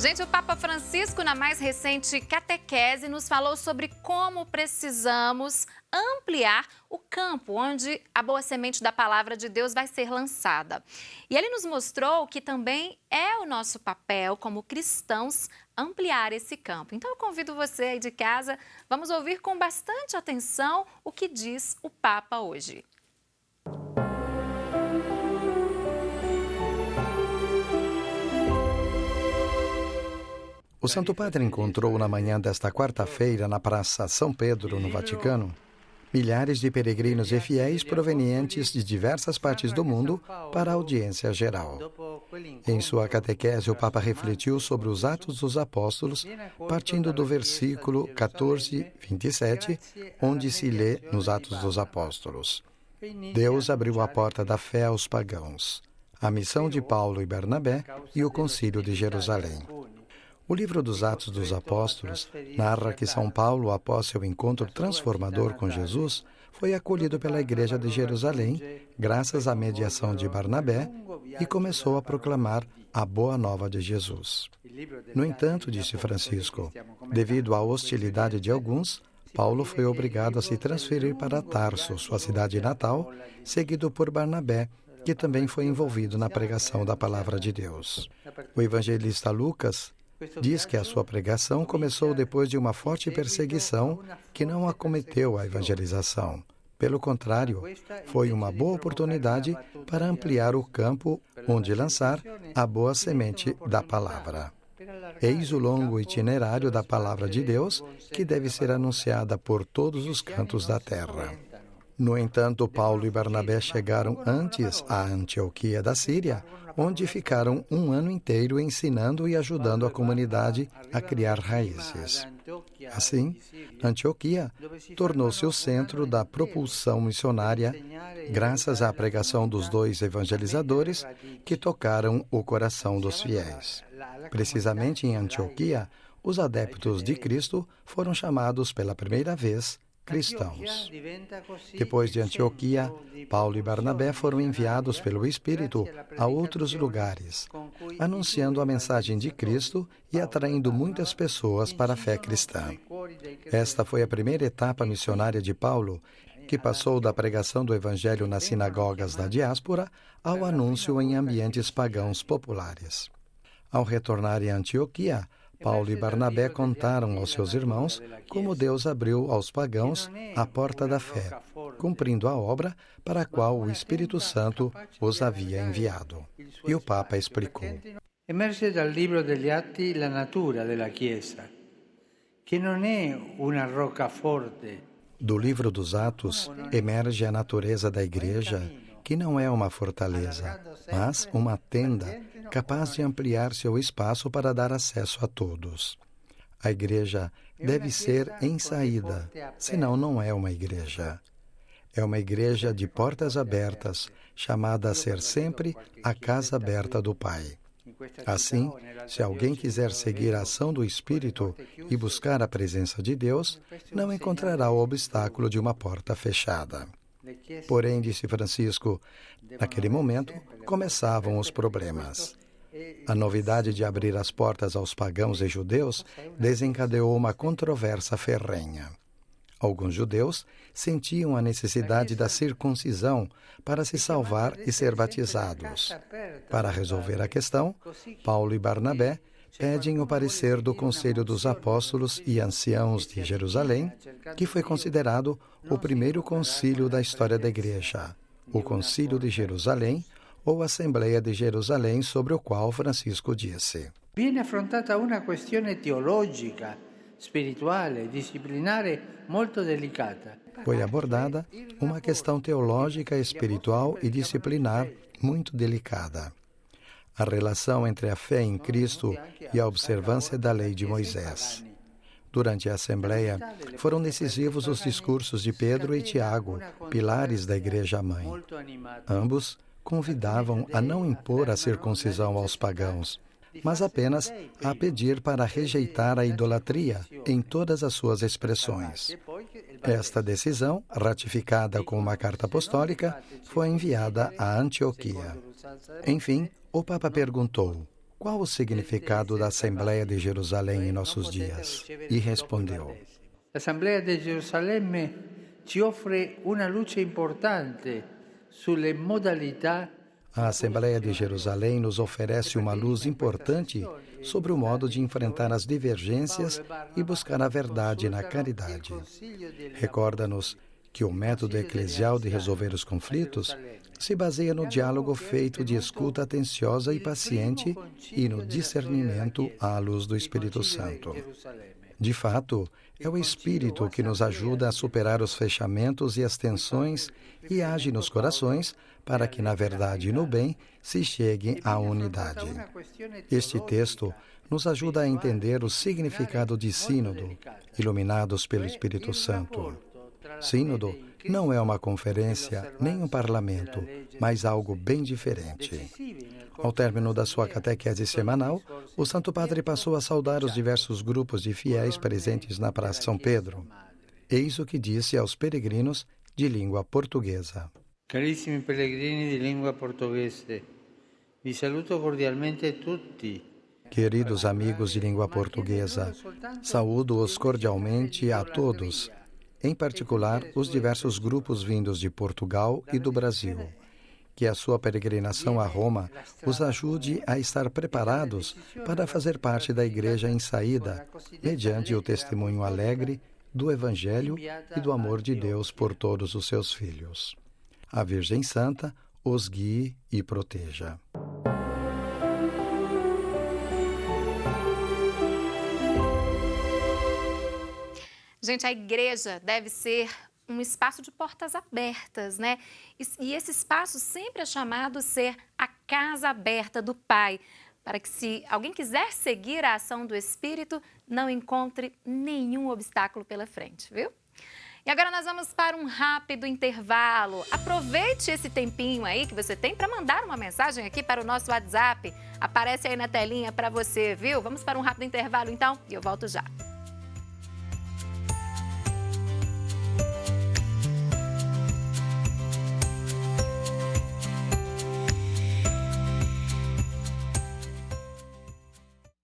Gente, o Papa Francisco, na mais recente catequese, nos falou sobre como precisamos ampliar o campo onde a boa semente da palavra de Deus vai ser lançada. E ele nos mostrou que também é o nosso papel como cristãos ampliar esse campo. Então eu convido você aí de casa, vamos ouvir com bastante atenção o que diz o Papa hoje. O Santo Padre encontrou na manhã desta quarta-feira, na Praça São Pedro, no Vaticano, milhares de peregrinos e fiéis provenientes de diversas partes do mundo para a audiência geral. Em sua catequese, o Papa refletiu sobre os Atos dos Apóstolos, partindo do versículo 14:27, onde se lê nos Atos dos Apóstolos: Deus abriu a porta da fé aos pagãos, a missão de Paulo e Barnabé e o Concílio de Jerusalém. O livro dos Atos dos Apóstolos narra que São Paulo, após seu encontro transformador com Jesus, foi acolhido pela Igreja de Jerusalém, graças à mediação de Barnabé, e começou a proclamar a boa nova de Jesus. No entanto, disse Francisco, devido à hostilidade de alguns, Paulo foi obrigado a se transferir para Tarso, sua cidade natal, seguido por Barnabé, que também foi envolvido na pregação da palavra de Deus. O evangelista Lucas diz que a sua pregação começou depois de uma forte perseguição que não acometeu a evangelização. Pelo contrário, foi uma boa oportunidade para ampliar o campo onde lançar a boa semente da palavra. Eis o longo itinerário da palavra de Deus que deve ser anunciada por todos os cantos da terra. No entanto, Paulo e Barnabé chegaram antes a Antioquia da Síria, onde ficaram um ano inteiro ensinando e ajudando a comunidade a criar raízes. Assim, Antioquia tornou-se o centro da propulsão missionária, graças à pregação dos dois evangelizadores que tocaram o coração dos fiéis. Precisamente em Antioquia, os adeptos de Cristo foram chamados pela primeira vez cristãos. Depois de Antioquia, Paulo e Barnabé foram enviados pelo Espírito a outros lugares, anunciando a mensagem de Cristo e atraindo muitas pessoas para a fé cristã. Esta foi a primeira etapa missionária de Paulo, que passou da pregação do Evangelho nas sinagogas da diáspora ao anúncio em ambientes pagãos populares. Ao retornar em Antioquia, Paulo e Barnabé contaram aos seus irmãos como Deus abriu aos pagãos a porta da fé, cumprindo a obra para a qual o Espírito Santo os havia enviado. E o Papa explicou. Emerge dal libro degli Atti la natura della Chiesa, que não é uma roca forte. Do livro dos Atos emerge a natureza da Igreja, que não é uma fortaleza, mas uma tenda capaz de ampliar seu espaço para dar acesso a todos. A igreja deve ser em saída, senão não é uma igreja. É uma igreja de portas abertas, chamada a ser sempre a casa aberta do Pai. Assim, se alguém quiser seguir a ação do Espírito e buscar a presença de Deus, não encontrará o obstáculo de uma porta fechada. Porém, disse Francisco, naquele momento começavam os problemas. A novidade de abrir as portas aos pagãos e judeus desencadeou uma controvérsia ferrenha. Alguns judeus sentiam a necessidade da circuncisão para se salvar e ser batizados. Para resolver a questão, Paulo e Barnabé pedem o parecer do Conselho dos Apóstolos e Anciãos de Jerusalém, que foi considerado o primeiro concílio da história da Igreja, o Concílio de Jerusalém, ou Assembleia de Jerusalém, sobre o qual Francisco disse: Viene affrontata una questione teologica, spirituale, disciplinare molto delicata. Foi abordada uma questão teológica, espiritual e disciplinar muito delicada. A relação entre a fé em Cristo e a observância da lei de Moisés. Durante a Assembleia, foram decisivos os discursos de Pedro e Tiago, pilares da Igreja-mãe. Ambos convidavam a não impor a circuncisão aos pagãos, mas apenas a pedir para rejeitar a idolatria em todas as suas expressões. Esta decisão, ratificada com uma carta apostólica, foi enviada a Antioquia. Enfim, o Papa perguntou: qual o significado da Assembleia de Jerusalém em nossos dias? E respondeu: La Assemblea di Gerusalemme ci offre una luce importante sulle modalità. A Assembleia de Jerusalém nos oferece uma luz importante sobre o modo de enfrentar as divergências e buscar a verdade na caridade. Recorda-nos que o método eclesial de resolver os conflitos se baseia no diálogo feito de escuta atenciosa e paciente e no discernimento à luz do Espírito Santo. De fato, é o Espírito que nos ajuda a superar os fechamentos e as tensões e age nos corações para que, na verdade e no bem, se chegue à unidade. Este texto nos ajuda a entender o significado de sínodo, iluminados pelo Espírito Santo. Sínodo não é uma conferência nem um parlamento, mas algo bem diferente. Ao término da sua catequese semanal, o Santo Padre passou a saudar os diversos grupos de fiéis presentes na Praça São Pedro. Eis o que disse aos peregrinos de língua portuguesa. Carissimi pellegrini di lingua portoghese, vi saluto cordialmente tutti. Queridos amigos de língua portuguesa, saúdo-os cordialmente a todos, em particular os diversos grupos vindos de Portugal e do Brasil. Que a sua peregrinação a Roma os ajude a estar preparados para fazer parte da Igreja em saída, mediante o testemunho alegre do Evangelho e do amor de Deus por todos os seus filhos. A Virgem Santa os guie e proteja. Gente, a igreja deve ser um espaço de portas abertas, né? E esse espaço sempre é chamado a ser a casa aberta do Pai, para que, se alguém quiser seguir a ação do Espírito, não encontre nenhum obstáculo pela frente, viu? E agora nós vamos para um rápido intervalo. Aproveite esse tempinho aí que você tem para mandar uma mensagem aqui para o nosso WhatsApp. Aparece aí na telinha para você, viu? Vamos para um rápido intervalo então e eu volto já.